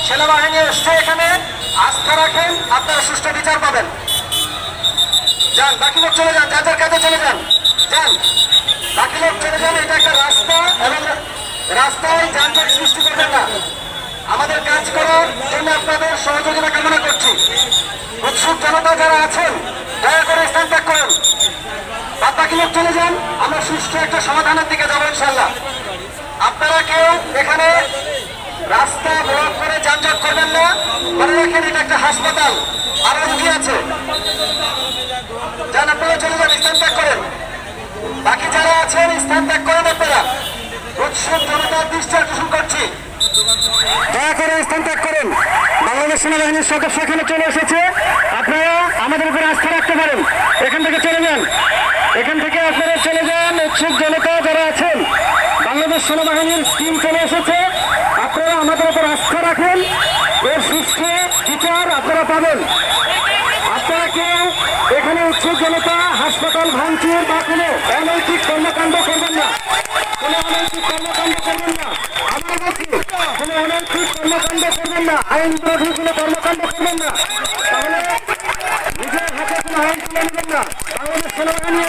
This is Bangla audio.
সেনাবাহিনী এসছে এখানে, আস্থা রাখেন, আপনারা সুষ্ঠু বিচার পাবেন। যান, বাকি লোক চলে যান, যার যার কাজে চলে যান, যান, বাকি লোক চলে যান। এটা একটা রাস্তা এবং রাস্তায় যানজট সৃষ্টি করবেন না। আমাদের কাজ করার জন্য আপনাদের সহযোগিতা কামনা করছি। উৎসুক জনতা যারা আছেন দয়া করে স্থান ত্যাগ করেন, বাদ বাকি লোক চলে যান। আমরা সুষ্ঠু একটা সমাধানের দিকে যাবো ইনশাল্লাহ। আপনারা কেউ এখানে রাস্তা ব্লক করে যানজট করবেন না। মনে রাখেন এটা একটা হাসপাতাল, আরো রুগী আছে। যান, আপনারা চলে যান, স্থান ত্যাগ করেন। বাকি যারা আছেন স্থান ত্যাগ করেন আপনারা। উৎসুক জনতার দৃষ্টি আকর্ষণ করছি, দয়া করে স্থান ত্যাগ করেন। বাংলাদেশ সেনাবাহিনীর সদস্য এখানে চলে এসেছে, আপনারা আমাদের উপরে আস্থা রাখতে পারেন। এখান থেকে চলে যান, এখান থেকে আপনারা চলে যান। উৎসুক জনতা যারা আছেন, বাংলাদেশ সেনাবাহিনীর টিম চলে এসেছে, আপনারা আমাদের উপর আস্থা রাখেন। এর সুষ্ঠু বিচার আপনারা পাবেন। আপনারা কেউ এখানে উৎসুক জনতা হাসপাতাল ভাঙচুর বা কোনো অনৈতিক কর্মকাণ্ড করবেন না, কোনো অনৈতিক কর্মকাণ্ড করবেন না। আমরা বলছি কোনো অনৈতিক কর্মকাণ্ড করবেন না, আইন বিরোধী কোনো কর্মকাণ্ড করবেন না। তাহলে নিজের হাতে কোনো আইন তুলে নেবেন না। বাংলাদেশ সেনাবাহিনী